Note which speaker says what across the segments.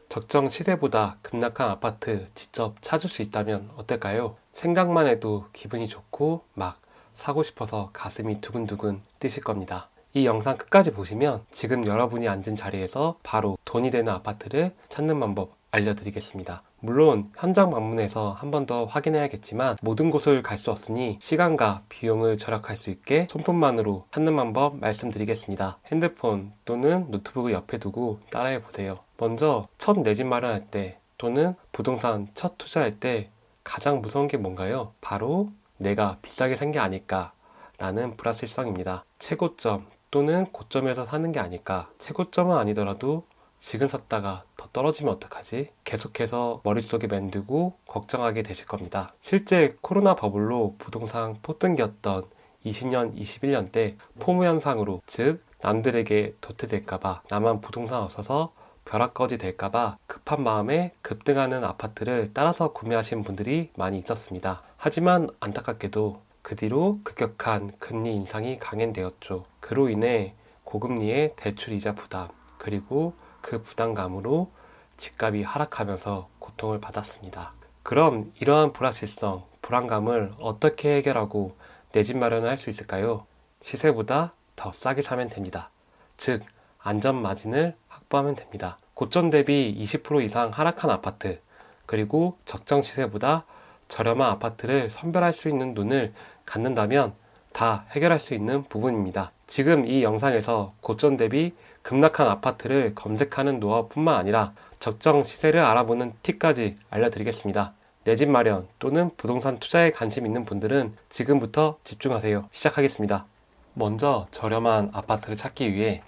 Speaker 1: 적정 시세보다 급락한 아파트 직접 찾을 수 있다면 어떨까요? 생각만 해도 기분이 좋고 막 사고 싶어서 가슴이 두근두근 뛰실 겁니다. 이 영상 끝까지 보시면 지금 여러분이 앉은 자리에서 바로 돈이 되는 아파트를 찾는 방법 알려드리겠습니다. 물론 현장 방문해서 한 번 더 확인해야겠지만 모든 곳을 갈 수 없으니 시간과 비용을 절약할 수 있게 손품만으로 찾는 방법 말씀드리겠습니다. 핸드폰 또는 노트북을 옆에 두고 따라해 보세요. 먼저 첫 내 집 마련할 때 또는 부동산 첫 투자할 때 가장 무서운 게 뭔가요? 바로 내가 비싸게 산 게 아닐까 라는 불확실성입니다. 최고점 또는 고점에서 사는 게 아닐까. 최고점은 아니더라도 지금 샀다가 더 떨어지면 어떡하지? 계속해서 머릿속에 맴들고 걱정하게 되실 겁니다. 실제 코로나 버블로 부동산 폭등기였던 20년, 21년 때 포무 현상으로, 즉 남들에게 도태될까봐, 나만 부동산 없어서 벼락거지 될까봐 급한 마음에 급등하는 아파트를 따라서 구매하신 분들이 많이 있었습니다. 하지만 안타깝게도 그 뒤로 급격한 금리 인상이 강행되었죠. 그로 인해 고금리의 대출이자 부담, 그리고 그 부담감으로 집값이 하락하면서 고통을 받았습니다. 그럼 이러한 불확실성, 불안감을 어떻게 해결하고 내 집 마련을 할 수 있을까요? 시세보다 더 싸게 사면 됩니다. 즉, 안전 마진을 확보하면 됩니다. 고점 대비 20% 이상 하락한 아파트, 그리고 적정 시세보다 저렴한 아파트를 선별할 수 있는 눈을 갖는다면 다 해결할 수 있는 부분입니다. 지금 이 영상에서 고점 대비 급락한 아파트를 검색하는 노하우뿐만 아니라 적정 시세를 알아보는 팁까지 알려드리겠습니다. 내 집 마련 또는 부동산 투자에 관심 있는 분들은 지금부터 집중하세요. 시작하겠습니다. 먼저 저렴한 아파트를 찾기 위해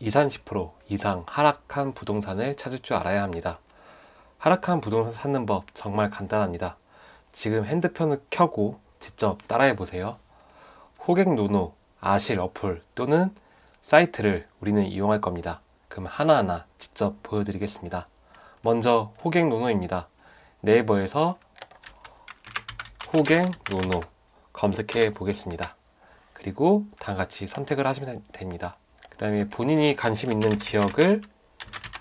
Speaker 1: 20-30% 이상 하락한 부동산을 찾을 줄 알아야 합니다. 하락한 부동산 찾는 법 정말 간단합니다. 지금 핸드폰을 켜고 직접 따라해 보세요. 호갱노노, 아실 어플 또는 사이트를 우리는 이용할 겁니다. 그럼 하나하나 직접 보여드리겠습니다. 먼저 호갱노노입니다. 네이버에서 호갱노노 검색해 보겠습니다. 그리고 다음같이 선택을 하시면 됩니다. 그 다음에 본인이 관심 있는 지역을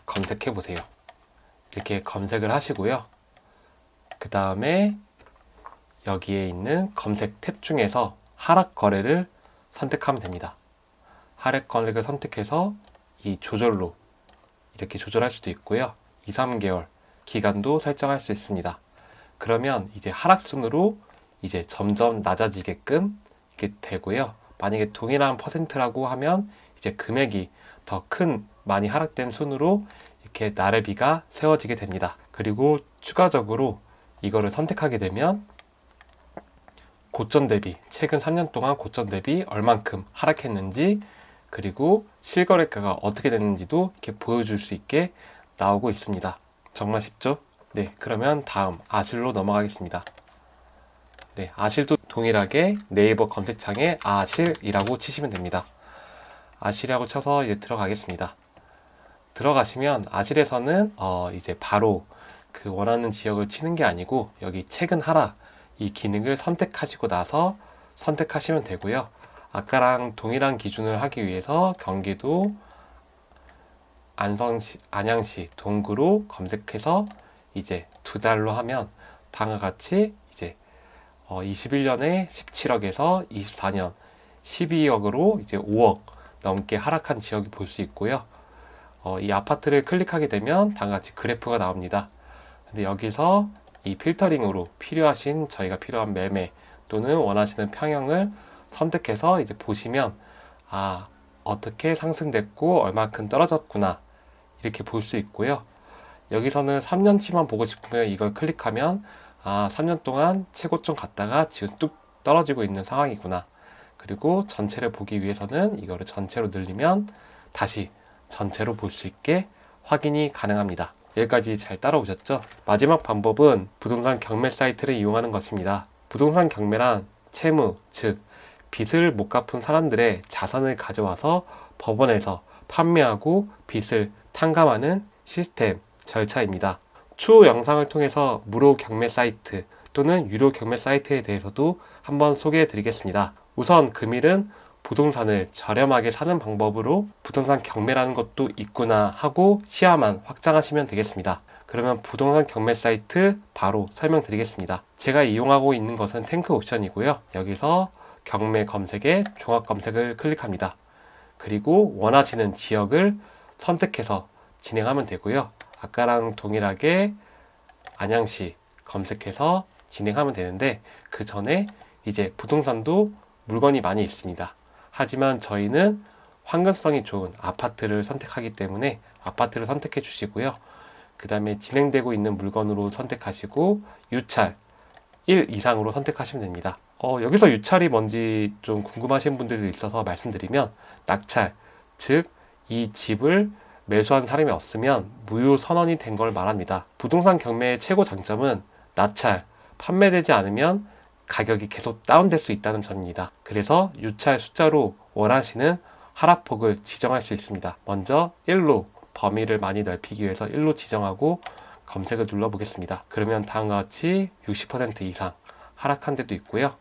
Speaker 1: 검색해 보세요. 이렇게 검색을 하시고요. 그 다음에 여기에 있는 검색 탭 중에서 하락 거래를 선택하면 됩니다. 하락 거래를 선택해서 이 조절로 이렇게 조절할 수도 있고요. 2-3개월 기간도 설정할 수 있습니다. 그러면 이제 하락순으로 이제 점점 낮아지게끔 이렇게 되고요. 만약에 동일한 퍼센트라고 하면 이제 금액이 더 큰 많이 하락된 순으로 이렇게 나래비가 세워지게 됩니다. 그리고 추가적으로 이거를 선택하게 되면 고점 대비, 최근 3년 동안 고점 대비 얼만큼 하락했는지, 그리고 실거래가가 어떻게 됐는지도 이렇게 보여줄 수 있게 나오고 있습니다. 정말 쉽죠? 네, 그러면 다음 아실로 넘어가겠습니다. 네, 아실도 동일하게 네이버 검색창에 아실이라고 치시면 됩니다. 아실이라고 쳐서 이제 들어가겠습니다. 들어가시면 아실에서는 이제 바로 그 원하는 지역을 치는 게 아니고 여기 최근 하락 이 기능을 선택하시고 나서 선택하시면 되고요. 아까랑 동일한 기준을 하기 위해서 경기도 안양시 동구로 검색해서 이제 2달로 하면 다음과 같이 이제 21년에 17억에서 24년 12억으로 이제 5억 넘게 하락한 지역이 볼 수 있고요. 이 아파트를 클릭하게 되면 다음과 같이 그래프가 나옵니다. 근데 여기서 이 필터링으로 필요하신 저희가 필요한 매매 또는 원하시는 평형을 선택해서 이제 보시면 어떻게 상승됐고 얼마큼 떨어졌구나 이렇게 볼 수 있고요. 여기서는 3년치만 보고 싶으면 이걸 클릭하면 3년 동안 최고점 갔다가 지금 뚝 떨어지고 있는 상황이구나. 그리고 전체를 보기 위해서는 이거를 전체로 늘리면 다시 전체로 볼 수 있게 확인이 가능합니다. 여기까지 잘 따라오셨죠? 마지막 방법은 부동산 경매 사이트를 이용하는 것입니다. 부동산 경매란 채무, 즉 빚을 못 갚은 사람들의 자산을 가져와서 법원에서 판매하고 빚을 탕감하는 시스템, 절차입니다. 추후 영상을 통해서 무료 경매 사이트 또는 유료 경매 사이트에 대해서도 한번 소개해 드리겠습니다. 우선 금일은 부동산을 저렴하게 사는 방법으로 부동산 경매라는 것도 있구나 하고 시야만 확장하시면 되겠습니다. 그러면 부동산 경매 사이트 바로 설명드리겠습니다. 제가 이용하고 있는 것은 탱크 옵션이고요. 여기서 경매 검색에 종합 검색을 클릭합니다. 그리고 원하시는 지역을 선택해서 진행하면 되고요. 아까랑 동일하게 안양시 검색해서 진행하면 되는데, 그 전에 이제 부동산도 물건이 많이 있습니다. 하지만 저희는 환경성이 좋은 아파트를 선택하기 때문에 아파트를 선택해 주시고요. 그 다음에 진행되고 있는 물건으로 선택하시고 유찰 1 이상으로 선택하시면 됩니다. 여기서 유찰이 뭔지 좀 궁금하신 분들이 있어서 말씀드리면, 낙찰, 즉 이 집을 매수한 사람이 없으면 무효 선언이 된 걸 말합니다. 부동산 경매의 최고 장점은 낙찰, 판매되지 않으면 가격이 계속 다운될 수 있다는 점입니다. 그래서 유찰 숫자로 원하시는 하락폭을 지정할 수 있습니다. 먼저 1로 범위를 많이 넓히기 위해서 1로 지정하고 검색을 눌러보겠습니다. 그러면 다음과 같이 60% 이상 하락한 데도 있고요.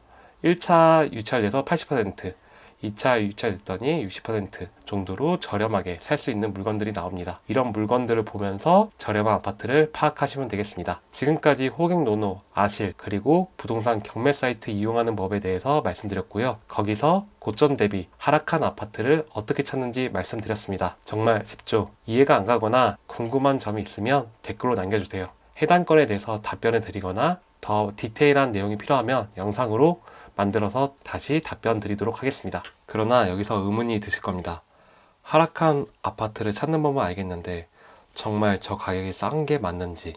Speaker 1: 1차 유찰돼서 80%, 2차 유찰됐더니 60% 정도로 저렴하게 살 수 있는 물건들이 나옵니다. 이런 물건들을 보면서 저렴한 아파트를 파악하시면 되겠습니다. 지금까지 호갱 노노, 아실, 그리고 부동산 경매 사이트 이용하는 법에 대해서 말씀드렸고요. 거기서 고점 대비 하락한 아파트를 어떻게 찾는지 말씀드렸습니다. 정말 쉽죠? 이해가 안 가거나 궁금한 점이 있으면 댓글로 남겨주세요. 해당 건에 대해서 답변을 드리거나 더 디테일한 내용이 필요하면 영상으로 만들어서 다시 답변 드리도록 하겠습니다. 그러나 여기서 의문이 드실 겁니다. 하락한 아파트를 찾는 법은 알겠는데 정말 저 가격이 싼 게 맞는지,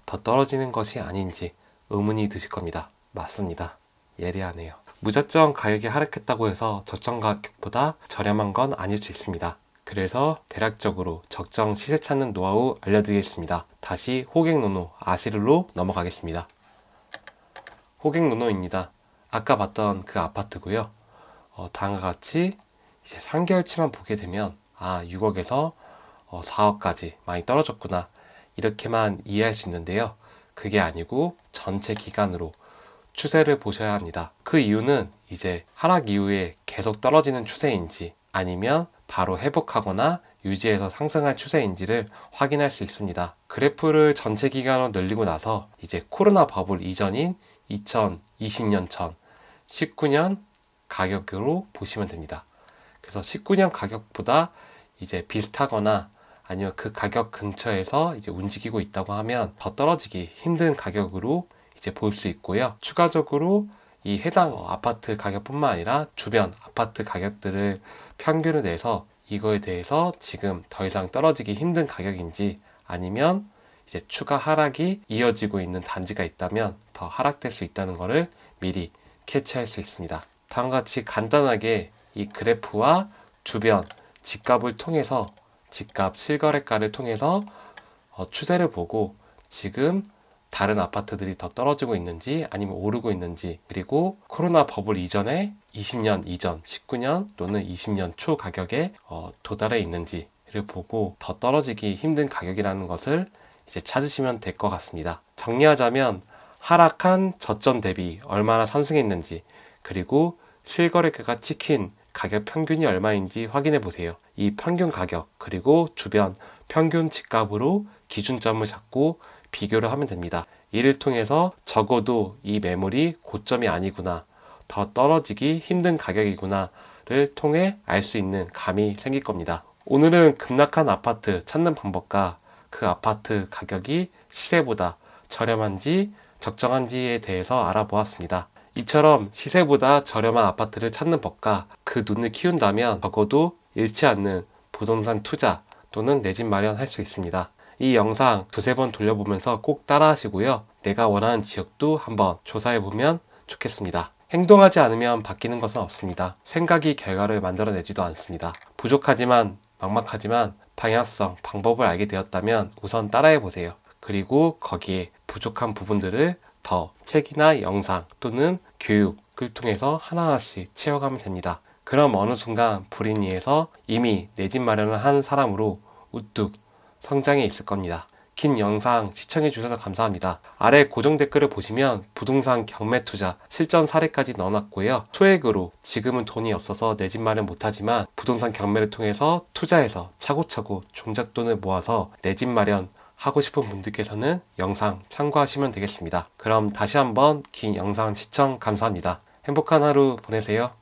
Speaker 1: 더 떨어지는 것이 아닌지 의문이 드실 겁니다. 맞습니다. 예리하네요. 무작정 가격이 하락했다고 해서 적정 가격보다 저렴한 건 아닐 수 있습니다. 그래서 대략적으로 적정 시세 찾는 노하우 알려드리겠습니다. 다시 호갱노노 아시르로 넘어가겠습니다. 호갱노노입니다. 아까 봤던 그 아파트고요. 다음과 같이 이제 3개월치만 보게 되면 6억에서 4억까지 많이 떨어졌구나, 이렇게만 이해할 수 있는데요. 그게 아니고 전체 기간으로 추세를 보셔야 합니다. 그 이유는 이제 하락 이후에 계속 떨어지는 추세인지 아니면 바로 회복하거나 유지해서 상승할 추세인지를 확인할 수 있습니다. 그래프를 전체 기간으로 늘리고 나서 이제 코로나 버블 이전인 2020년 전 19년 가격으로 보시면 됩니다. 그래서 19년 가격보다 이제 비슷하거나 아니면 그 가격 근처에서 이제 움직이고 있다고 하면 더 떨어지기 힘든 가격으로 이제 볼 수 있고요. 추가적으로 이 해당 아파트 가격뿐만 아니라 주변 아파트 가격들을 평균을 내서 이거에 대해서 지금 더 이상 떨어지기 힘든 가격인지 아니면 이제 추가 하락이 이어지고 있는 단지가 있다면 더 하락될 수 있다는 것을 미리 캐치할 수 있습니다. 다음과 같이 간단하게 이 그래프와 주변 집값을 통해서, 집값 실거래가를 통해서 추세를 보고 지금 다른 아파트들이 더 떨어지고 있는지 아니면 오르고 있는지, 그리고 코로나 버블 이전에 20년 이전 19년 또는 20년 초 가격에 도달해 있는지를 보고 더 떨어지기 힘든 가격이라는 것을 이제 찾으시면 될 것 같습니다. 정리하자면 하락한 저점 대비 얼마나 상승했는지, 그리고 실거래가가 찍힌 가격 평균이 얼마인지 확인해 보세요. 이 평균 가격 그리고 주변 평균 집값으로 기준점을 잡고 비교를 하면 됩니다. 이를 통해서 적어도 이 매물이 고점이 아니구나, 더 떨어지기 힘든 가격이구나를 통해 알 수 있는 감이 생길 겁니다. 오늘은 급락한 아파트 찾는 방법과 그 아파트 가격이 시세보다 저렴한지 적정한지에 대해서 알아보았습니다. 이처럼 시세보다 저렴한 아파트를 찾는 법과 그 눈을 키운다면 적어도 잃지 않는 부동산 투자 또는 내 집 마련할 수 있습니다. 이 영상 두세 번 돌려보면서 꼭 따라 하시고요. 내가 원하는 지역도 한번 조사해보면 좋겠습니다. 행동하지 않으면 바뀌는 것은 없습니다. 생각이 결과를 만들어내지도 않습니다. 부족하지만 막막하지만 방향성, 방법을 알게 되었다면 우선 따라해보세요. 그리고 거기에 부족한 부분들을 더 책이나 영상 또는 교육을 통해서 하나하나씩 채워가면 됩니다. 그럼 어느 순간 불인이에서 이미 내 집 마련을 한 사람으로 우뚝 성장해 있을 겁니다. 긴 영상 시청해주셔서 감사합니다. 아래 고정 댓글을 보시면 부동산 경매 투자 실전 사례까지 넣어놨고요. 소액으로 지금은 돈이 없어서 내 집 마련 못하지만 부동산 경매를 통해서 투자해서 차곡차곡 종잣돈을 모아서 내 집 마련 하고 싶은 분들께서는 영상 참고하시면 되겠습니다. 그럼 다시 한번 긴 영상 시청 감사합니다. 행복한 하루 보내세요.